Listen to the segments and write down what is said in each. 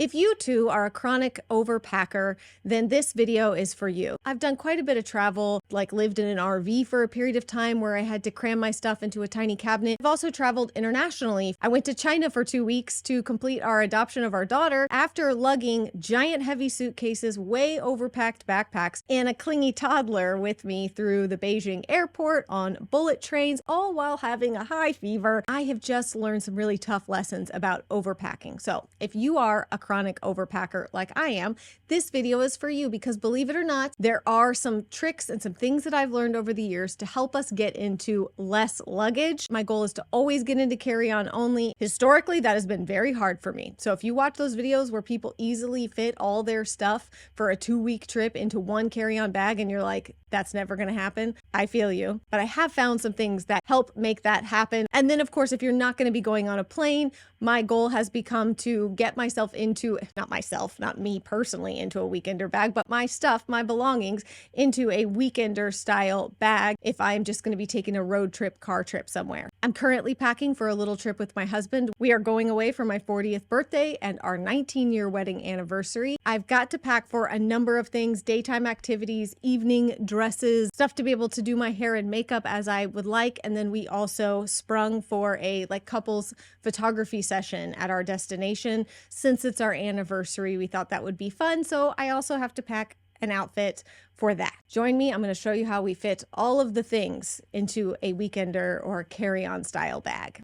If you too are a chronic overpacker, then this video is for you. I've done quite a bit of travel, like lived in an RV for a period of time where I had to cram my stuff into a tiny cabinet. I've also traveled internationally. I went to China for 2 weeks to complete our adoption of our daughter after lugging giant heavy suitcases, way overpacked backpacks, and a clingy toddler with me through the Beijing airport on bullet trains, all while having a high fever. I have just learned some really tough lessons about overpacking. So if you are a chronic overpacker like I am, this video is for you because, believe it or not, there are some tricks and some things that I've learned over the years to help us get into less luggage. My goal is to always get into carry-on only. Historically, that has been very hard for me. So if you watch those videos where people easily fit all their stuff for a 2-week trip into one carry-on bag and you're like, that's never going to happen, I feel you. But I have found some things that help make that happen. And then, of course, if you're not going to be going on a plane, my goal has become to get myself into, not me personally, into a weekender bag, but my stuff, my belongings, into a weekender style bag if I'm just going to be taking a road trip, car trip somewhere. I'm currently packing for a little trip with my husband. We are going away for my 40th birthday and our 19-year wedding anniversary. I've got to pack for a number of things: daytime activities, evening dresses, stuff to be able to do my hair and makeup as I would like. And then we also sprung for a couples photography session at our destination. Since it's our anniversary, we thought that would be fun. So I also have to pack an outfit for that. Join me. I'm going to show you how we fit all of the things into a weekender or carry-on style bag.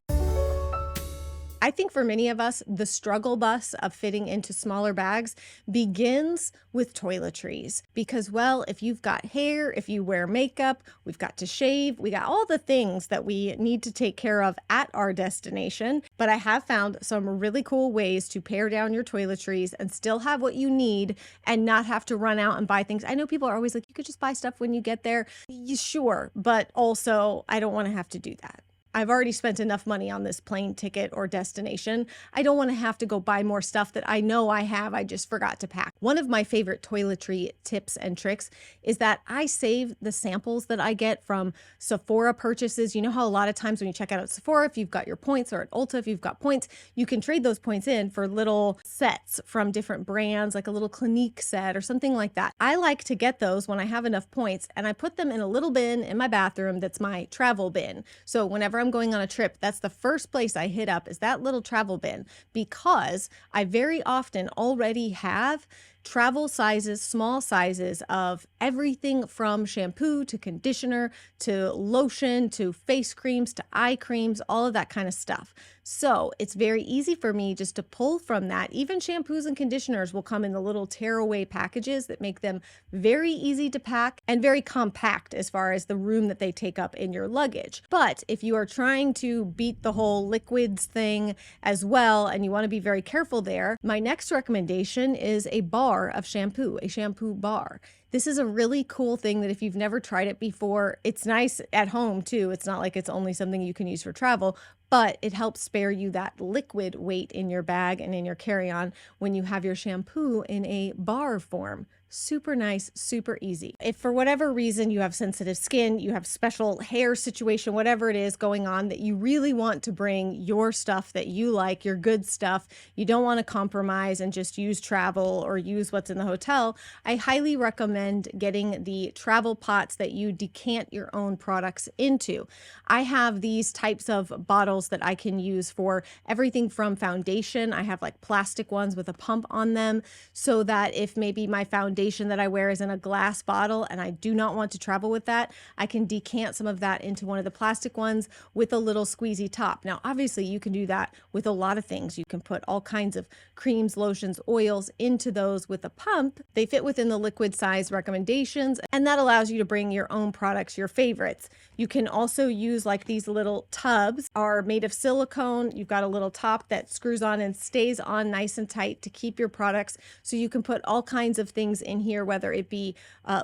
I think for many of us, the struggle bus of fitting into smaller bags begins with toiletries because, well, if you've got hair, if you wear makeup, we've got to shave, we got all the things that we need to take care of at our destination. But I have found some really cool ways to pare down your toiletries and still have what you need and not have to run out and buy things. I know people are always like, you could just buy stuff when you get there. Yeah, sure, but also I don't want to have to do that. I've already spent enough money on this plane ticket or destination. I don't want to have to go buy more stuff that I know I have, I just forgot to pack. One of my favorite toiletry tips and tricks is that I save the samples that I get from Sephora purchases. You know how a lot of times when you check out at Sephora, if you've got your points, or at Ulta, if you've got points, you can trade those points in for little sets from different brands, like a little Clinique set or something like that. I like to get those when I have enough points, and I put them in a little bin in my bathroom that's my travel bin. So whenever I'm going on a trip, that's the first place I hit up, is that little travel bin, because I very often already have travel sizes, small sizes of everything from shampoo to conditioner to lotion to face creams to eye creams, all of that kind of stuff. So it's very easy for me just to pull from that. Even shampoos and conditioners will come in the little tearaway packages that make them very easy to pack and very compact as far as the room that they take up in your luggage. But if you are trying to beat the whole liquids thing as well, and you want to be very careful there, my next recommendation is a bar of shampoo, a shampoo bar. This is a really cool thing that if you've never tried it before, it's nice at home too. It's not like it's only something you can use for travel, but it helps spare you that liquid weight in your bag and in your carry-on when you have your shampoo in a bar form. Super nice, super easy. If for whatever reason you have sensitive skin, you have special hair situation, whatever it is going on, that you really want to bring your stuff that you like, your good stuff, you don't want to compromise and just use travel or use what's in the hotel, I highly recommend getting the travel pots that you decant your own products into. I have these types of bottles that I can use for everything from foundation. I have like plastic ones with a pump on them, so that if maybe my foundation that I wear is in a glass bottle and I do not want to travel with that, I can decant some of that into one of the plastic ones with a little squeezy top. Now, obviously you can do that with a lot of things. You can put all kinds of creams, lotions, oils into those with a pump. They fit within the liquid size recommendations, and that allows you to bring your own products, your favorites. You can also use like these little tubs are made of silicone. You've got a little top that screws on and stays on nice and tight to keep your products, so you can put all kinds of things in here, whether it be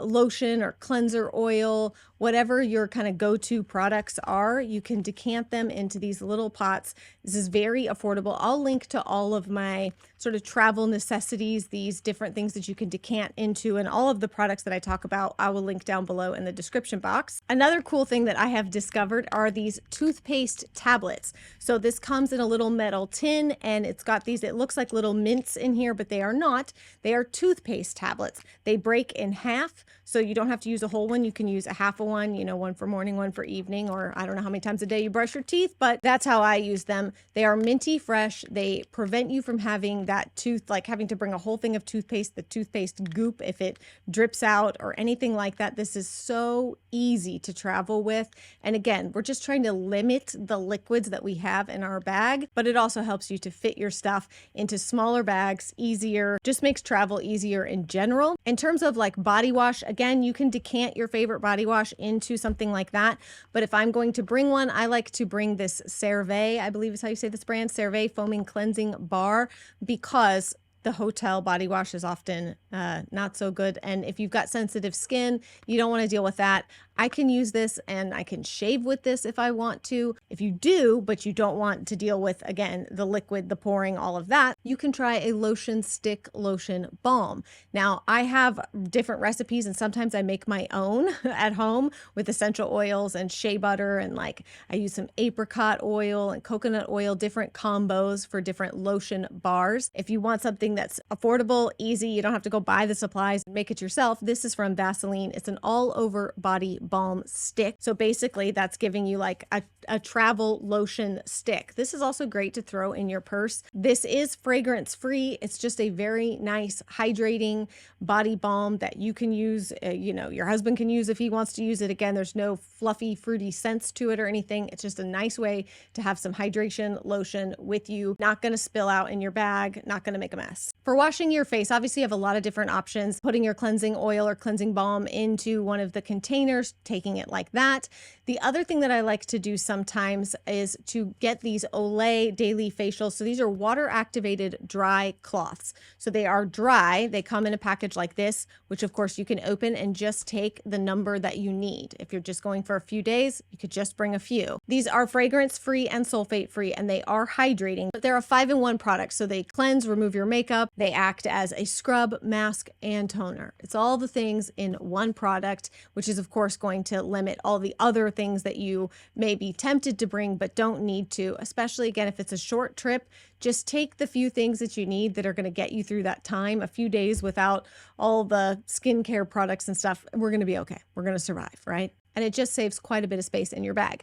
lotion or cleanser oil, whatever your kind of go-to products are, you can decant them into these little pots. This is very affordable. I'll link to all of my sort of travel necessities, these different things that you can decant into, and all of the products that I talk about, I will link down below in the description box. Another cool thing that I have discovered are these toothpaste tablets. So this comes in a little metal tin, and it's got these, it looks like little mints in here, but they are not. They are toothpaste tablets. They break in half, so you don't have to use a whole one. You can use a half of one, you know, one for morning, one for evening, or I don't know how many times a day you brush your teeth, but that's how I use them. They are minty fresh. They prevent you from having that tooth, like having to bring a whole thing of toothpaste, the toothpaste goop, if it drips out or anything like that. This is so easy to travel with. And again, we're just trying to limit the liquids that we have in our bag, but it also helps you to fit your stuff into smaller bags easier, just makes travel easier in general. In terms of like body wash, again, you can decant your favorite body wash into something like that. But if I'm going to bring one, I like to bring this CeraVe, I believe is how you say this brand, CeraVe Foaming Cleansing Bar, because the hotel body wash is often not so good. And if you've got sensitive skin, you don't want to deal with that. I can use this and I can shave with this if I want to. If you do, but you don't want to deal with, again, the liquid, the pouring, all of that, you can try a lotion stick lotion balm. Now, I have different recipes and sometimes I make my own at home with essential oils and shea butter, and like I use some apricot oil and coconut oil, different combos for different lotion bars. If you want something that's affordable, easy, you don't have to go buy the supplies, make it yourself. This is from Vaseline. It's an all over body balm stick. So basically that's giving you like a travel lotion stick. This is also great to throw in your purse. This is fragrance free. It's just a very nice hydrating body balm that you can use, you know, your husband can use if he wants to use it. Again, there's no fluffy, fruity scents to it or anything. It's just a nice way to have some hydration lotion with you. Not going to spill out in your bag, not going to make a mess. For washing your face, obviously you have a lot of different options. Putting your cleansing oil or cleansing balm into one of the containers, taking it like that. The other thing that I like to do sometimes is to get these Olay daily facials. So these are water activated dry cloths. So they are dry. They come in a package like this, which of course you can open and just take the number that you need. If you're just going for a few days, you could just bring a few. These are fragrance free and sulfate free, and they are hydrating, but they're a 5-in-1 product. So they cleanse, remove your makeup. They act as a scrub, mask, and toner. It's all the things in one product, which is of course going to limit all the other things that you may be tempted to bring but don't need to, especially again if it's a short trip. Just take the few things that you need that are going to get you through that time. A few days without all the skincare products and stuff, we're going to be okay. We're going to survive, right? And it just saves quite a bit of space in your bag.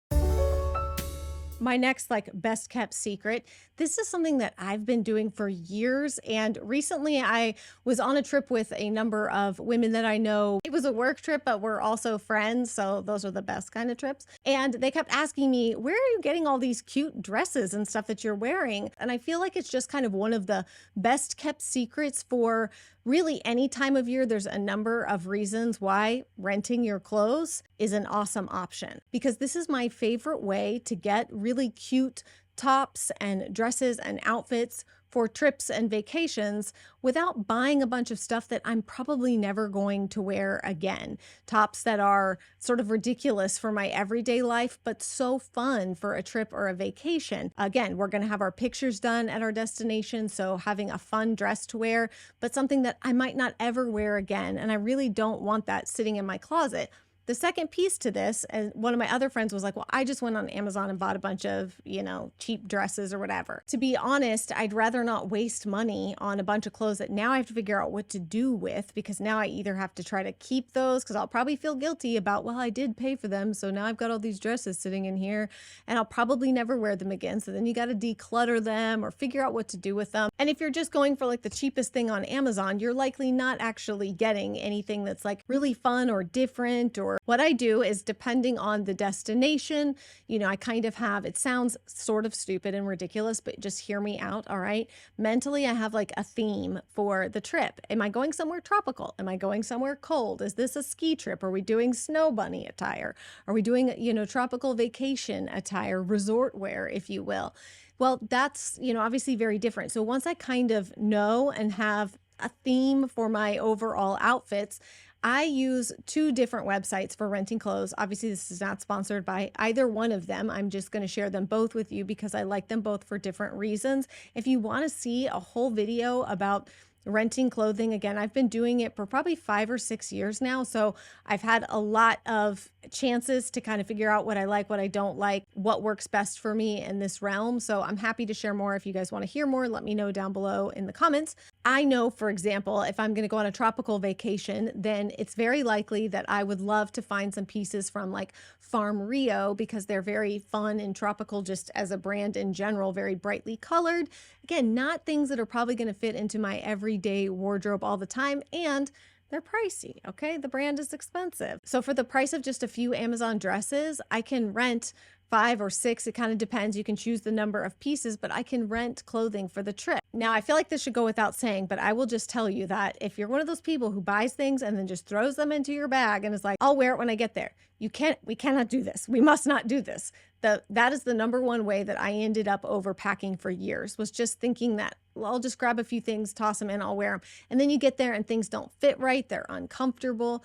My next like best kept secret, this is something that I've been doing for years, and recently I was on a trip with a number of women that I know. It was a work trip, but we're also friends, so those are the best kind of trips. And they kept asking me, where are you getting all these cute dresses and stuff that you're wearing? And I feel like it's just kind of one of the best kept secrets for really any time of year. There's a number of reasons why renting your clothes is an awesome option, because this is my favorite way to get really cute tops and dresses and outfits for trips and vacations without buying a bunch of stuff that I'm probably never going to wear again. Tops that are sort of ridiculous for my everyday life, but so fun for a trip or a vacation. Again, we're going to have our pictures done at our destination, so having a fun dress to wear, but something that I might not ever wear again. And I really don't want that sitting in my closet. The second piece to this, and one of my other friends was like, well, I just went on Amazon and bought a bunch of, you know, cheap dresses or whatever. To be honest, I'd rather not waste money on a bunch of clothes that now I have to figure out what to do with, because now I either have to try to keep those because I'll probably feel guilty about, well, I did pay for them. So now I've got all these dresses sitting in here and I'll probably never wear them again. So then you got to declutter them or figure out what to do with them. And if you're just going for like the cheapest thing on Amazon, you're likely not actually getting anything that's like really fun or different. Or what I do is, depending on the destination, you know, I kind of have, it sounds sort of stupid and ridiculous, but just hear me out, all right? Mentally, I have like a theme for the trip. Am I going somewhere tropical? Am I going somewhere cold? Is this a ski trip? Are we doing snow bunny attire? Are we doing, you know, tropical vacation attire, resort wear, if you will? Well, that's, you know, obviously very different. So once I kind of know and have a theme for my overall outfits, I use two different websites for renting clothes. Obviously, this is not sponsored by either one of them. I'm just going to share them both with you because I like them both for different reasons. If you want to see a whole video about renting clothing, again, I've been doing it for probably 5 or 6 years now. So I've had a lot of chances to kind of figure out what I like, what I don't like, what works best for me in this realm. So I'm happy to share more. If you guys want to hear more, let me know down below in the comments. I know, for example, if I'm going to go on a tropical vacation, then it's very likely that I would love to find some pieces from like Farm Rio because they're very fun and tropical just as a brand in general, very brightly colored. Again, not things that are probably going to fit into my everyday wardrobe all the time, and they're pricey, okay? The brand is expensive. So for the price of just a few Amazon dresses, I can rent 5 or 6, it kind of depends. You can choose the number of pieces, but I can rent clothing for the trip. Now, I feel like this should go without saying, but I will just tell you that if you're one of those people who buys things and then just throws them into your bag and is like, I'll wear it when I get there, we cannot do this. We must not do this. That is the number one way that I ended up overpacking for years, was just thinking that, well, I'll just grab a few things, toss them in, I'll wear them. And then you get there and things don't fit right. They're uncomfortable.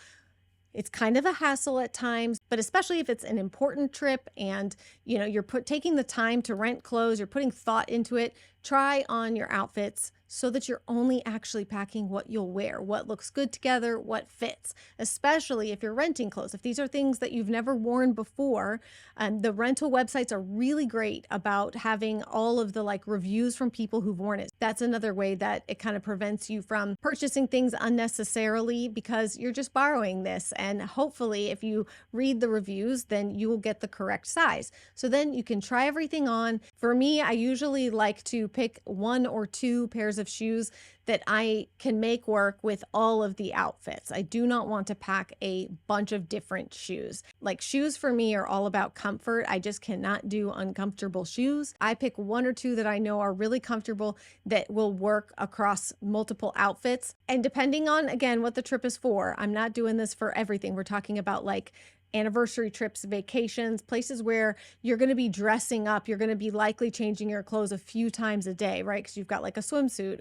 It's kind of a hassle at times, but especially if it's an important trip and you're taking the time to rent clothes, you're putting thought into it, try on your outfits so that you're only actually packing what you'll wear, what looks good together, what fits, especially if you're renting clothes. If these are things that you've never worn before, the rental websites are really great about having all of the like reviews from people who've worn it. That's another way that it kind of prevents you from purchasing things unnecessarily because you're just borrowing this. And hopefully if you read the reviews, then you will get the correct size. So then you can try everything on. For me, I usually like to pick 1 or 2 pairs of shoes that I can make work with all of the outfits. I do not want to pack a bunch of different shoes. Like, shoes for me are all about comfort. I just cannot do uncomfortable shoes. I pick 1 or 2 that I know are really comfortable that will work across multiple outfits. And depending on, again, what the trip is for, I'm not doing this for everything. We're talking about like anniversary trips, vacations, places where you're going to be dressing up. You're going to be likely changing your clothes a few times a day, right? Because you've got like a swimsuit,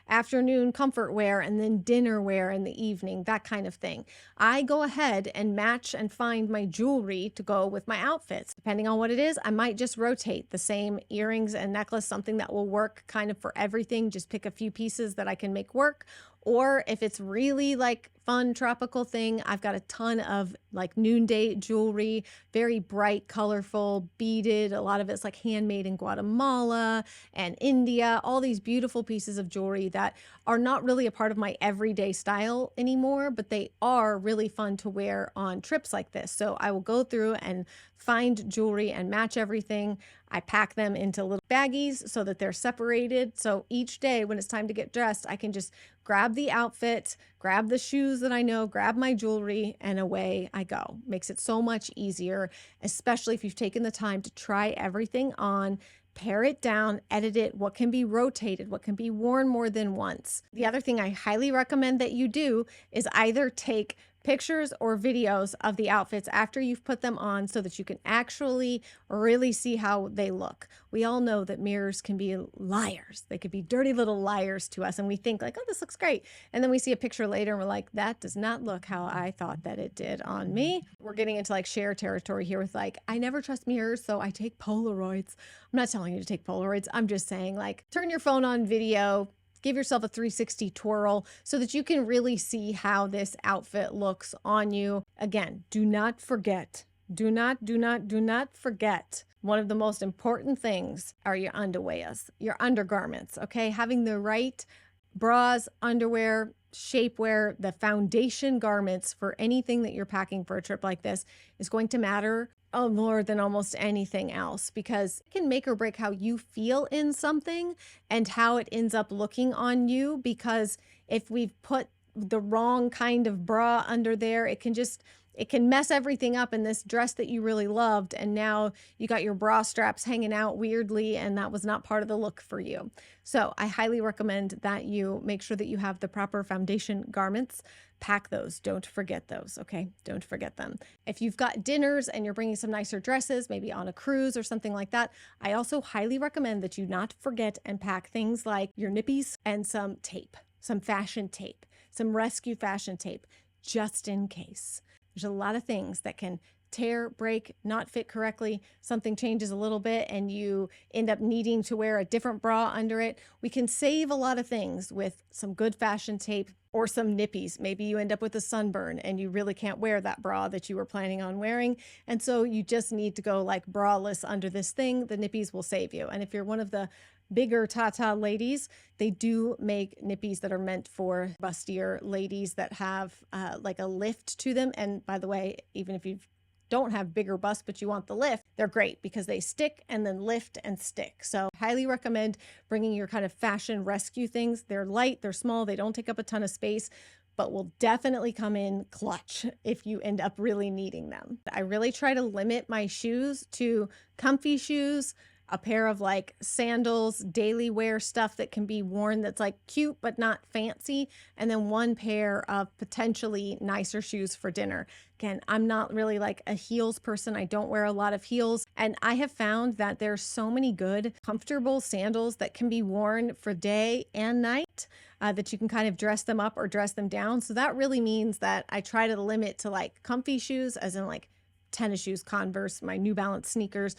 afternoon comfort wear, and then dinner wear in the evening, that kind of thing. I go ahead and match and find my jewelry to go with my outfits. Depending on what it is, I might just rotate the same earrings and necklace, something that will work kind of for everything. Just pick a few pieces that I can make work. Or if it's really like fun tropical thing, I've got a ton of like noonday jewelry, very bright, colorful, beaded. A lot of it's like handmade in Guatemala and India, all these beautiful pieces of jewelry that are not really a part of my everyday style anymore, but they are really fun to wear on trips like this. So I will go through and find jewelry and match everything. I pack them into little baggies so that they're separated. So each day when it's time to get dressed, I can just grab the outfit, grab the shoes that I know, grab my jewelry, and away I go. Makes it so much easier, especially if you've taken the time to try everything on, pare it down, edit it, what can be rotated, what can be worn more than once. The other thing I highly recommend that you do is either take pictures or videos of the outfits after you've put them on so that you can actually really see how they look. We all know that mirrors can be liars. They could be dirty little liars to us, and we think like, oh, this looks great. And then we see a picture later and we're like, that does not look how I thought that it did on me. We're getting into like share territory here with like, I never trust mirrors, so I take Polaroids. I'm not telling you to take Polaroids. I'm just saying, like, turn your phone on video, give yourself a 360 twirl so that you can really see how this outfit looks on you. Again, do not forget, do not forget. One of the most important things are your underwears, your undergarments, okay? Having the right bras, underwear, shapewear, the foundation garments for anything that you're packing for a trip like this is going to matter more than almost anything else, because it can make or break how you feel in something and how it ends up looking on you. Because if we've put the wrong kind of bra under there, it can mess everything up in this dress that you really loved, and now you got your bra straps hanging out weirdly, and that was not part of the look for you. So I highly recommend that you make sure that you have the proper foundation garments. Pack those. Don't forget those, okay? Don't forget them. If you've got dinners and you're bringing some nicer dresses, maybe on a cruise or something like that, I also highly recommend that you not forget and pack things like your nippies and some tape. some fashion tape, some rescue fashion tape, just in case. There's a lot of things that can tear, break, not fit correctly. Something changes a little bit and you end up needing to wear a different bra under it. We can save a lot of things with some good fashion tape or some nippies. Maybe you end up with a sunburn and you really can't wear that bra that you were planning on wearing. And so you just need to go like braless under this thing. The nippies will save you. And if you're one of the bigger Tata ladies, they do make nippies that are meant for bustier ladies that have like a lift to them. And by the way, even if you don't have bigger bust but you want the lift, they're great because they stick and then lift and stick. So highly recommend bringing your kind of fashion rescue things. They're light, they're small, they don't take up a ton of space, but will definitely come in clutch if you end up really needing them. I really try to limit my shoes to comfy shoes, a pair of like sandals, daily wear stuff that can be worn that's like cute but not fancy, and then one pair of potentially nicer shoes for dinner. Again, I'm not really like a heels person. I don't wear a lot of heels, and I have found that there's so many good, comfortable sandals that can be worn for day and night. That you can kind of dress them up or dress them down. So that really means that I try to limit to like comfy shoes, as in like tennis shoes, Converse, my New Balance sneakers,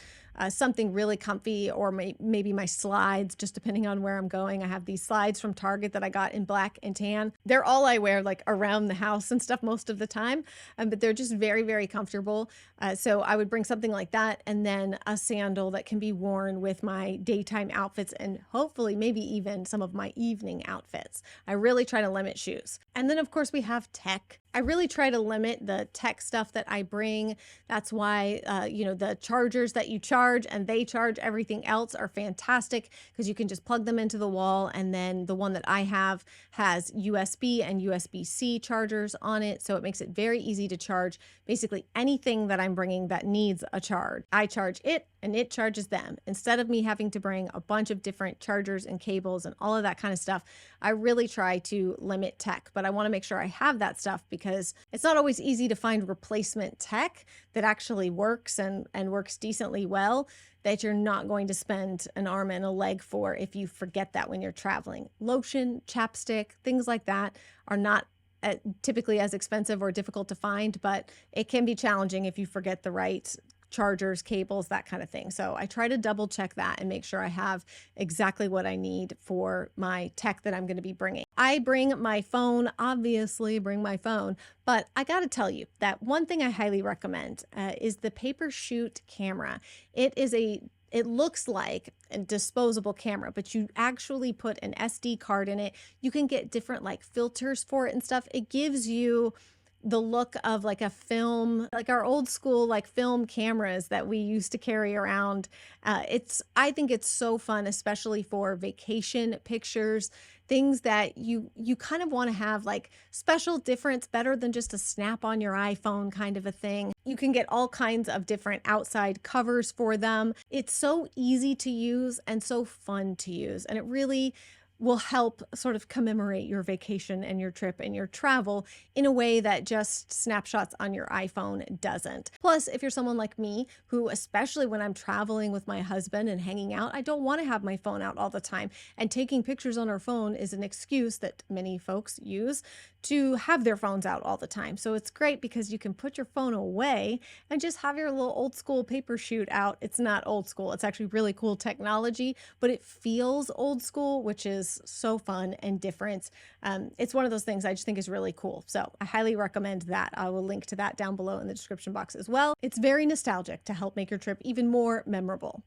something really comfy, or maybe my slides, just depending on where I'm going. I have these slides from Target that I got in black and tan. They're all I wear like around the house and stuff most of the time, but they're just very, very comfortable. So I would bring something like that, and then a sandal that can be worn with my daytime outfits and hopefully maybe even some of my evening outfits. I really try to limit shoes. And then of course we have tech. I really try to limit the tech stuff that I bring. That's why, the chargers that you charge and they charge everything else are fantastic, because you can just plug them into the wall. And then the one that I have has USB and USB-C chargers on it. So it makes it very easy to charge basically anything that I'm bringing that needs a charge. I charge it and it charges them. Instead of me having to bring a bunch of different chargers and cables and all of that kind of stuff, I really try to limit tech, but I want to make sure I have that stuff because it's not always easy to find replacement tech that actually works and works decently well, that you're not going to spend an arm and a leg for if you forget that when you're traveling. Lotion, chapstick, things like that are not typically as expensive or difficult to find, but it can be challenging if you forget the right chargers, cables, that kind of thing. So I try to double check that and make sure I have exactly what I need for my tech that I'm going to be bringing. I bring my phone, obviously bring my phone, but I got to tell you that one thing I highly recommend is the Paper Shoot camera. It looks like a disposable camera, but you actually put an SD card in it. You can get different like filters for it and stuff. It gives you the look of like a film, like our old school like film cameras that we used to carry around. I think it's so fun, especially for vacation pictures, things that you kind of want to have like special difference, better than just a snap on your iPhone kind of a thing. You can get all kinds of different outside covers for them. It's so easy to use and so fun to use, and it really will help sort of commemorate your vacation and your trip and your travel in a way that just snapshots on your iPhone doesn't. Plus, if you're someone like me, who, especially when I'm traveling with my husband and hanging out, I don't want to have my phone out all the time. And taking pictures on our phone is an excuse that many folks use to have their phones out all the time. So it's great because you can put your phone away and just have your little old school paper shoot out. It's not old school. It's actually really cool technology, but it feels old school, which is so fun and different. It's one of those things I just think is really cool. So I highly recommend that. I will link to that down below in the description box as well. It's very nostalgic to help make your trip even more memorable.